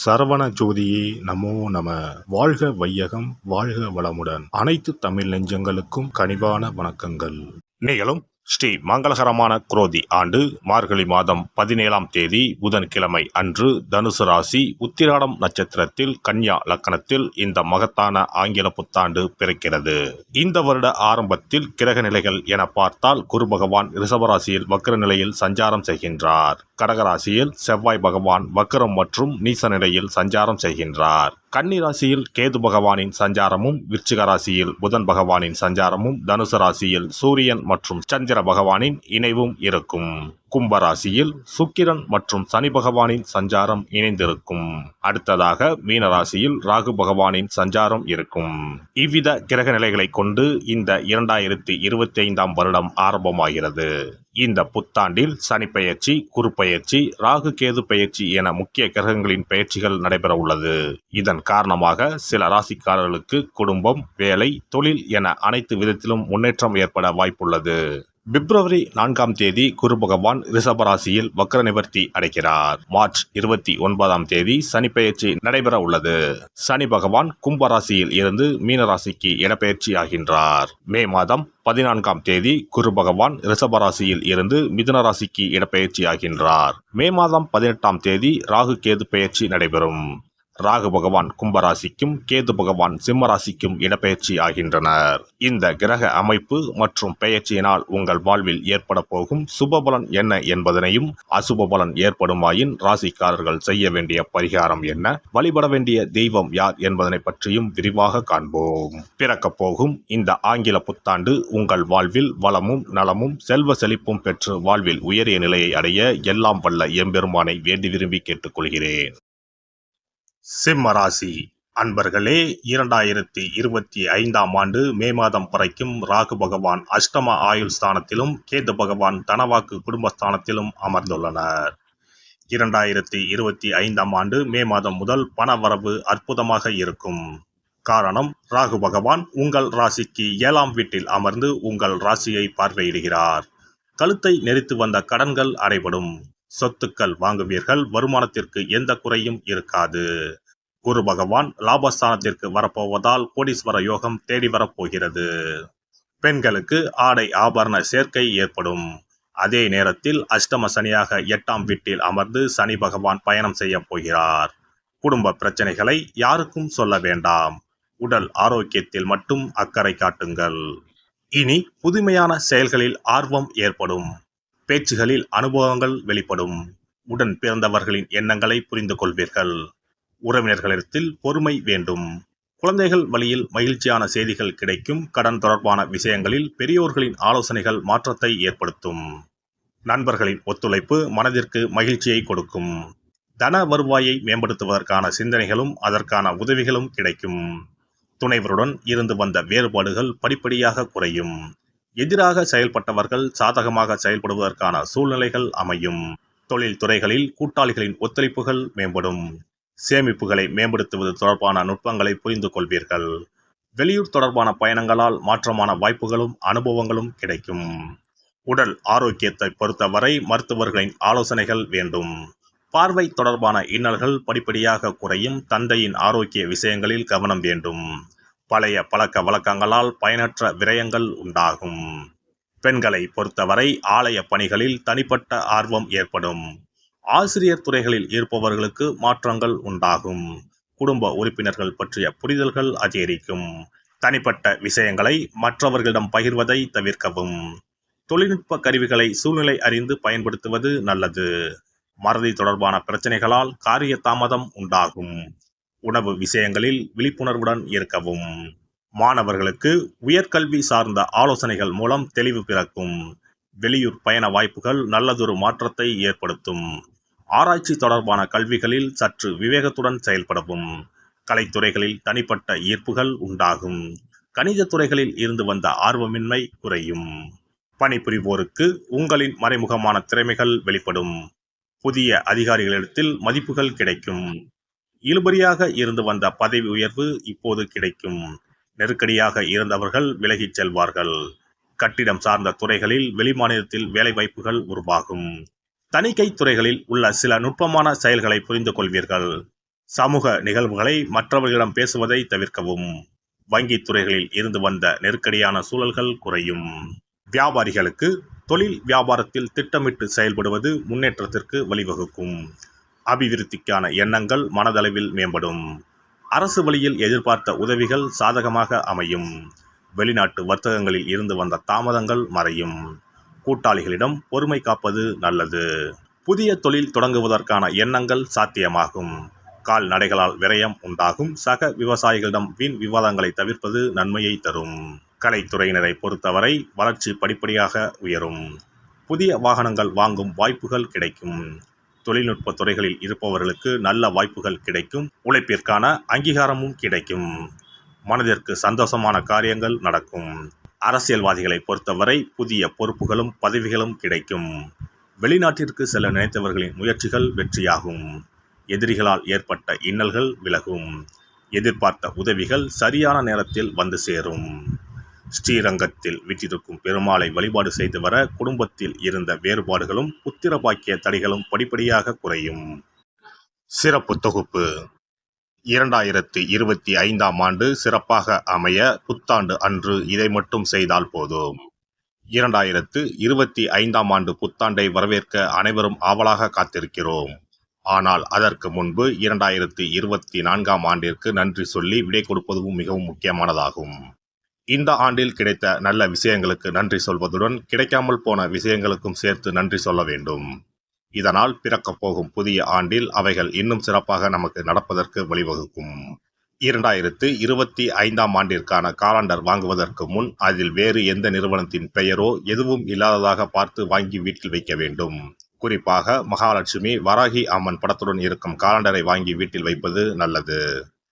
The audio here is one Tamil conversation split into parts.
சரவண ஜோதியே நமோ நம. வாழ்க வையகம், வாழ்க வளமுடன். அனைத்து தமிழ் நெஞ்சங்களுக்கும் கனிவான வணக்கங்கள். நீங்களும் ஸ்ரீ மங்களகரமான குரோதி ஆண்டு மார்கழி மாதம் 17ஆம் தேதி புதன்கிழமை அன்று தனுசு ராசி உத்திராடம் நட்சத்திரத்தில் கன்யா லக்கணத்தில் இந்த மகத்தான ஆங்கில புத்தாண்டு பிறக்கிறது. இந்த வருட ஆரம்பத்தில் கிரக நிலைகள் என பார்த்தால் குரு பகவான் ரிஷபராசியில் வக்ர நிலையில் சஞ்சாரம் செய்கின்றார். கடகராசியில் செவ்வாய் பகவான் வக்ரம் மற்றும் நீச நிலையில் சஞ்சாரம் செய்கின்றார். கன்னி ராசியில் கேது பகவானின் சஞ்சாரமும், விருச்சிக ராசியில் புதன் பகவானின் சஞ்சாரமும், தனுசு ராசியில் சூரியன் மற்றும் சந்திர பகவானின் இணைவும் இருக்கும். கும்பராசியில் சுக்கிரன் மற்றும் சனி பகவானின் சஞ்சாரம் இணைந்திருக்கும். அடுத்ததாக மீனராசியில் ராகு பகவானின் சஞ்சாரம் இருக்கும். இவ்வித கிரக நிலைகளை கொண்டு இந்த 2025ஆம் வருடம் ஆரம்பமாகிறது. இந்த புத்தாண்டில் சனி பெயர்ச்சி, குரு பெயர்ச்சி, ராகு கேது பெயர்ச்சி என முக்கிய கிரகங்களின் பெயர்ச்சிகள் நடைபெற உள்ளது. இதன் காரணமாக சில ராசிக்காரர்களுக்கு குடும்பம், வேலை, தொழில் என அனைத்து விதத்திலும் முன்னேற்றம் ஏற்பட வாய்ப்புள்ளது. பிப்ரவரி 4ஆம் தேதி குரு பகவான் ரிஷபராசியில் வக்ர நிவர்த்தி அடைகிறார். மார்ச் 29ஆம் தேதி சனி பெயர்ச்சி நடைபெற உள்ளது. சனி பகவான் கும்பராசியில் இருந்து மீனராசிக்கு இடப்பெயர்ச்சி ஆகின்றார். மே மாதம் 14ஆம் தேதி குரு பகவான் ரிஷபராசியில் இருந்து மிதுன ராசிக்கு இடப்பெயர்ச்சி ஆகின்றார். மே மாதம் 18ஆம் தேதி ராகு கேது பெயர்ச்சி நடைபெறும். ராகு பகவான் கும்பராசிக்கும் கேது பகவான் சிம்மராசிக்கும் இடப்பெயர்ச்சி ஆகின்றனர். இந்த கிரக அமைப்பு மற்றும் பெயர்ச்சியினால் உங்கள் வாழ்வில் ஏற்பட போகும் சுபபலன் என்ன என்பதனையும், அசுப பலன் ஏற்படுமாயின் ராசிக்காரர்கள் செய்ய வேண்டிய பரிகாரம் என்ன, வழிபட வேண்டிய தெய்வம் யார் என்பதனை பற்றியும் விரிவாக காண்போம். பிறக்கப் போகும் இந்த ஆங்கில புத்தாண்டு உங்கள் வாழ்வில் வளமும் நலமும் செல்வ செழிப்பும் பெற்று வாழ்வில் உயரிய நிலையை அடைய எல்லாம் வல்ல எம்பெருமானை வேண்டி விரும்பி கேட்டுக்கொள்கிறேன். சிம்மராசி அன்பர்களே, 2025ஆம் ஆண்டு மே மாதம் வரைக்கும் ராகு பகவான் அஷ்டம ஆயுள் ஸ்தானத்திலும் கேது பகவான் தனவாக்கு குடும்பஸ்தானத்திலும் அமர்ந்துள்ளனர். 2025ஆம் ஆண்டு மே மாதம் முதல் பணவரவு அற்புதமாக இருக்கும். காரணம், ராகு பகவான் உங்கள் ராசிக்கு 7ஆம் வீட்டில் அமர்ந்து உங்கள் ராசியை பார்வையிடுகிறார். கழுத்தை நெரித்து வந்த கடன்கள் அடைபடும். சொத்துக்கள் வாங்குவீர்கள். வருமானத்திற்கு எந்த குறையும் இருக்காது. குரு பகவான் லாபஸ்தானத்திற்கு வரப்போவதால் கோடீஸ்வர யோகம் தேடி வரப்போகிறது. பெண்களுக்கு ஆடை ஆபரண சேர்க்கை ஏற்படும். அதே நேரத்தில் அஷ்டம சனியாக 8ஆம் வீட்டில் அமர்ந்து சனி பகவான் பயணம் செய்ய போகிறார். குடும்ப பிரச்சனைகளை யாருக்கும் சொல்ல வேண்டாம். உடல் ஆரோக்கியத்தில் மட்டும் அக்கறை காட்டுங்கள். இனி புதுமையான செயல்களில் ஆர்வம் ஏற்படும். பேச்சுகளில் அனுபவங்கள் வெளிப்படும். உடன் பிறந்தவர்களின் எண்ணங்களை புரிந்து கொள்வீர்கள். உறவினர்களிடத்தில் பொறுமை வேண்டும். குழந்தைகள் வழியில் மகிழ்ச்சியான செய்திகள் கிடைக்கும். கடன் தொடர்பான விஷயங்களில் பெரியோர்களின் ஆலோசனைகள் மாற்றத்தை ஏற்படுத்தும். நண்பர்களின் ஒத்துழைப்பு மனதிற்கு மகிழ்ச்சியை கொடுக்கும். தன வருவாயை மேம்படுத்துவதற்கான சிந்தனைகளும் அதற்கான உதவிகளும் கிடைக்கும். துணைவருடன் இருந்து வந்த வேறுபாடுகள் படிப்படியாக குறையும். எதிராக செயல்பட்டவர்கள் சாதகமாக செயல்படுவதற்கான சூழ்நிலைகள் அமையும். தொழில் துறைகளில் கூட்டாளிகளின் ஒத்துழைப்புகள் மேம்படும். சேமிப்புகளை மேம்படுத்துவது தொடர்பான நுட்பங்களை புரிந்து கொள்வீர்கள். வெளியூர் தொடர்பான பயணங்களால் மாற்றமான வாய்ப்புகளும் அனுபவங்களும் கிடைக்கும். உடல் ஆரோக்கியத்தை பொறுத்தவரை மருத்துவர்களின் ஆலோசனைகள் வேண்டும். பார்வை தொடர்பான இன்னல்கள் படிப்படியாக குறையும். தந்தையின் ஆரோக்கிய விஷயங்களில் கவனம் வேண்டும். பழைய பழக்க வழக்கங்களால் பயனற்ற விரயங்கள் உண்டாகும். பெண்களை பொறுத்தவரை ஆலய பணிகளில் தனிப்பட்ட ஆர்வம் ஏற்படும். ஆசிரியர் துறைகளில் இருப்பவர்களுக்கு மாற்றங்கள் உண்டாகும். குடும்ப உறுப்பினர்கள் பற்றிய புரிதல்கள் அதிகரிக்கும். தனிப்பட்ட விஷயங்களை மற்றவர்களிடம் பகிர்வதை தவிர்க்கவும். தொழில்நுட்ப கருவிகளை சூழ்நிலை அறிந்து பயன்படுத்துவது நல்லது. மறதி தொடர்பான பிரச்சனைகளால் காரிய தாமதம் உண்டாகும். உணவு விஷயங்களில் விழிப்புணர்வுடன் இருக்கவும். மாணவர்களுக்கு உயர்கல்வி சார்ந்த ஆலோசனைகள் மூலம் தெளிவு பிறக்கும். வெளியூர் பயண வாய்ப்புகள் நல்லதொரு மாற்றத்தை ஏற்படுத்தும். ஆராய்ச்சி தொடர்பான கல்விகளில் சற்று விவேகத்துடன் செயல்படவும். கலைத்துறைகளில் தனிப்பட்ட ஈர்ப்புகள் உண்டாகும். கணித துறைகளில் இருந்து வந்த ஆர்வமின்மை குறையும். பணிபுரிவோருக்கு உங்களின் மறைமுகமான திறமைகள் வெளிப்படும். புதிய அதிகாரிகளிடத்தில் மதிப்புகள் கிடைக்கும். இழுபறியாக இருந்து வந்த பதவி உயர்வு இப்போது கிடைக்கும். நெருக்கடியாக இருந்தவர்கள் விலகிச் செல்வார்கள். கட்டிடம் சார்ந்த துறைகளில் வெளிமாநிலத்தில் வேலைவாய்ப்புகள் உருவாகும். தணிக்கை துறைகளில் உள்ள சில நுட்பமான செயல்களை புரிந்து கொள்வீர்கள். சமூக நிகழ்வுகளை மற்றவர்களிடம் பேசுவதை தவிர்க்கவும். வங்கித் துறைகளில் இருந்து வந்த நெருக்கடியான சூழல்கள் குறையும். வியாபாரிகளுக்கு தொழில் வியாபாரத்தில் திட்டமிட்டு செயல்படுவது முன்னேற்றத்திற்கு வழிவகுக்கும். அபிவிருத்திக்கான எண்ணங்கள் மனதளவில் மேம்படும். அரசு வழியில் எதிர்பார்த்த உதவிகள் சாதகமாக அமையும். வெளிநாட்டு வர்த்தகங்களில் இருந்து வந்த தாமதங்கள் மறையும். கூட்டாளிகளிடம் பொறுமை காப்பது நல்லது. புதிய தொழில் தொடங்குவதற்கான எண்ணங்கள் சாத்தியமாகும். கால்நடைகளால் விரயம் உண்டாகும். சக விவசாயிகளிடம் வீண் விவாதங்களை தவிர்ப்பது நன்மையை தரும். கலைத்துறையினரை பொறுத்தவரை வளர்ச்சி படிப்படியாக உயரும். புதிய வாகனங்கள் வாங்கும் வாய்ப்புகள் கிடைக்கும். தொழில்நுட்ப துறைகளில் இருப்பவர்களுக்கு நல்ல வாய்ப்புகள் கிடைக்கும். உழைப்பிற்கான அங்கீகாரமும் கிடைக்கும். மனதிற்கு சந்தோஷமான காரியங்கள் நடக்கும். அரசியல்வாதிகளை பொறுத்தவரை புதிய பொறுப்புகளும் பதவிகளும் கிடைக்கும். வெளிநாட்டிற்கு செல்ல நினைத்தவர்களின் முயற்சிகள் வெற்றியாகும். எதிரிகளால் ஏற்பட்ட இன்னல்கள் விலகும். எதிர்பார்த்த உதவிகள் சரியான நேரத்தில் வந்து சேரும். ஸ்ரீரங்கத்தில் வீற்றிருக்கும் பெருமாளை வழிபாடு செய்து வர குடும்பத்தில் இருந்த வேறுபாடுகளும் புத்திர பாக்கிய தடைகளும் படிப்படியாக குறையும். சிறப்பு தொகுப்பு 2025ஆம் ஆண்டு சிறப்பாக அமைய புத்தாண்டு அன்று இதை மட்டும் செய்தால் போதும். 2025ஆம் ஆண்டு புத்தாண்டை வரவேற்க அனைவரும் ஆவலாக காத்திருக்கிறோம். ஆனால் அதற்கு முன்பு 2024ஆம் ஆண்டிற்கு நன்றி சொல்லி விடை கொடுப்பதும் மிகவும் முக்கியமானதாகும். இந்த ஆண்டில் கிடைத்த நல்ல விஷயங்களுக்கு நன்றி சொல்வதுடன் கிடைக்காமல் போன விஷயங்களுக்கும் சேர்த்து நன்றி சொல்ல வேண்டும். இதனால் பிறக்கப் போகும் புதிய ஆண்டில் அவைகள் இன்னும் சிறப்பாக நமக்கு நடப்பதற்கு வழிவகுக்கும். 2025ஆம் ஆண்டிற்கான காலண்டர் வாங்குவதற்கு முன் அதில் வேறு எந்த நிறுவனத்தின் பெயரோ எதுவும் இல்லாததாக பார்த்து வாங்கி வீட்டில் வைக்க வேண்டும். குறிப்பாக மகாலட்சுமி, வராகி அம்மன் படத்துடன் இருக்கும் காலண்டரை வாங்கி வீட்டில் வைப்பது நல்லது.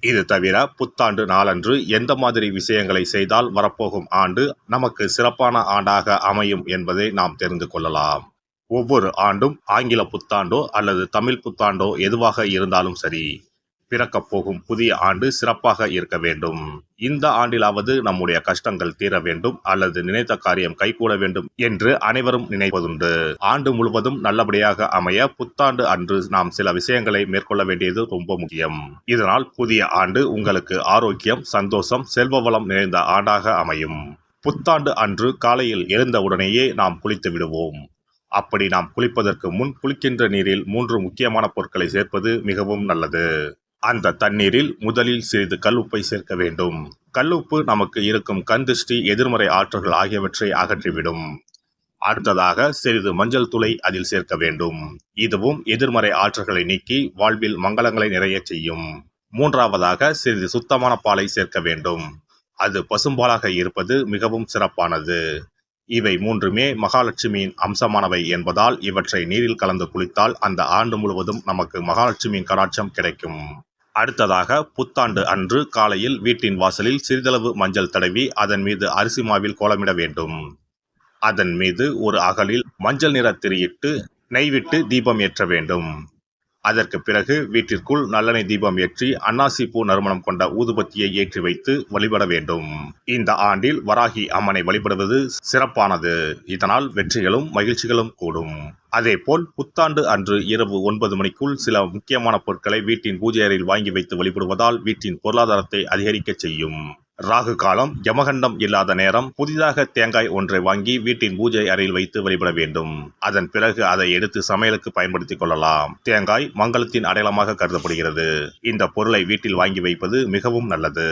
இது தவிர புத்தாண்டு நாளன்று எந்த மாதிரி விஷயங்களை செய்தால் வரப்போகும் ஆண்டு நமக்கு சிறப்பான ஆண்டாக அமையும் என்பதை நாம் தெரிந்து கொள்ளலாம். ஒவ்வொரு ஆண்டும் ஆங்கில புத்தாண்டோ அல்லது தமிழ் புத்தாண்டோ எதுவாக இருந்தாலும் சரி, பிறக்கப் போகும் புதிய ஆண்டு சிறப்பாக இருக்க வேண்டும். இந்த ஆண்டிலாவது நம்முடைய கஷ்டங்கள் தீர வேண்டும் அல்லது நினைத்த காரியம் கைகூட வேண்டும் என்று அனைவரும் நினைப்பதுண்டு. ஆண்டு முழுவதும் நல்லபடியாக அமைய புத்தாண்டு அன்று நாம் சில விஷயங்களை மேற்கொள்ள வேண்டியது ரொம்ப முக்கியம். இதனால் புதிய ஆண்டு உங்களுக்கு ஆரோக்கியம், சந்தோஷம், செல்வ வளம் நிறைந்த ஆண்டாக அமையும். புத்தாண்டு அன்று காலையில் எழுந்தவுடனேயே நாம் குளித்து விடுவோம். அப்படி நாம் குளிப்பதற்கு முன் குளிக்கின்ற நீரில் 3 முக்கியமான பொருட்களை சேர்ப்பது மிகவும் நல்லது. அந்த தண்ணீரில் முதலில் சிறிது கல்லுப்பை சேர்க்க வேண்டும். கல்லுப்பு நமக்கு இருக்கும் கண் திருஷ்டி, எதிர்மறை ஆற்றல்கள் ஆகியவற்றை அகற்றிவிடும். அடுத்ததாக சிறிது மஞ்சள் தூளை அதில் சேர்க்க வேண்டும். இதுவும் எதிர்மறை ஆற்றல்களை நீக்கி வாழ்வில் மங்களங்களை நிறைய செய்யும். மூன்றாவதாக சிறிது சுத்தமான பாலை சேர்க்க வேண்டும். அது பசும்பாலாக இருப்பது மிகவும் சிறப்பானது. இவை மூன்றுமே மகாலட்சுமியின் அம்சமானவை என்பதால் இவற்றை நீரில் கலந்து குளித்தால் அந்த ஆண்டு முழுவதும் நமக்கு மகாலட்சுமியின் கடாட்சம் கிடைக்கும். அடுத்ததாக புத்தாண்டு அன்று காலையில் வீட்டின் வாசலில் சிறிதளவு மஞ்சள் தடவி அதன் மீது அரிசி மாவில் கோலமிட வேண்டும். அதன் மீது ஒரு அகலில் மஞ்சள் நிற திரியிட்டு நெய் விட்டு தீபம் ஏற்ற வேண்டும். அதற்கு பிறகு வீட்டிற்குள் நல்லெண்ணெய் தீபம் ஏற்றி அன்னாசி பூ நறுமணம் கொண்ட ஊதுபத்தியை ஏற்றி வைத்து வழிபட வேண்டும். இந்த ஆண்டில் வராகி அம்மனை வழிபடுவது சிறப்பானது. இதனால் வெற்றிகளும் மகிழ்ச்சிகளும் கூடும். அதேபோல் புத்தாண்டு அன்று இரவு 9 மணிக்குள் சில முக்கியமான பொருட்களை வீட்டின் பூஜை அறையில் வாங்கி வைத்து வழிபடுவதால் வீட்டின் பொருளாதாரத்தை அதிகரிக்க செய்யும். ராகு காலம், யமகண்டம் இல்லாத நேரம் புதிதாக தேங்காய் ஒன்றை வாங்கி வீட்டின் பூஜை அறையில் வைத்து வழிபட வேண்டும். அதன் பிறகு அதை எடுத்து சமையலுக்கு பயன்படுத்திக் கொள்ளலாம். தேங்காய் மங்களத்தின் அடையாளமாக கருதப்படுகிறது. இந்த பொருளை வீட்டில் வாங்கி வைப்பது மிகவும் நல்லது.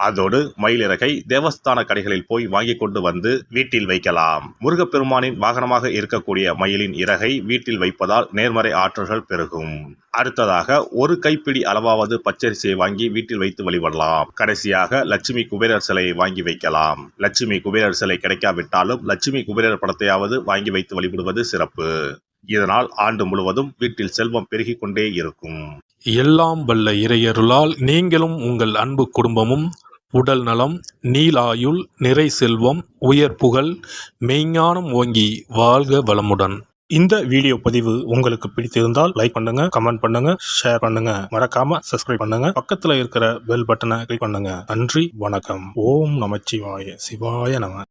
அதோடு மயிலிறகை தேவஸ்தான கடைகளில் போய் வாங்கி கொண்டு வந்து வீட்டில் வைக்கலாம். முருகப்பெருமானின் வாகனமாக இருக்கக்கூடிய மயிலின் இறகை வீட்டில் வைப்பதால் நேர்மறை ஆற்றல்கள் பெருகும். அடுத்ததாக ஒரு கைப்பிடி அளவாவது பச்சரிசியை வாங்கி வீட்டில் வைத்து வழிபடலாம். கடைசியாக லட்சுமி குபேரர் சிலையை வாங்கி வைக்கலாம். லட்சுமி குபேரர் சிலை கிடைக்காவிட்டாலும் லட்சுமி குபேரர் படத்தையாவது வாங்கி வைத்து வழிபடுவது சிறப்பு. இதனால் ஆண்டு முழுவதும் வீட்டில் செல்வம் பெருகிக் கொண்டே இருக்கும். எல்லாம் வல்ல இறையருளால் நீங்களும் உங்கள் அன்பு குடும்பமும் உடல் நலம், நீலாயுள், நிறை செல்வம், உயர் புகழ், மெய்ஞானம் ஓங்கி வாழ்க வளமுடன். இந்த வீடியோ பதிவு உங்களுக்கு பிடித்திருந்தால் லைக் பண்ணுங்க, கமெண்ட் பண்ணுங்க, ஷேர் பண்ணுங்க, மறக்காம சப்ஸ்கிரைப் பண்ணுங்க, பக்கத்துல இருக்கிற பெல் பட்டனை கிளிக் பண்ணுங்க. நன்றி, வணக்கம். ஓம் நமச்சிவாய, சிவாய நம.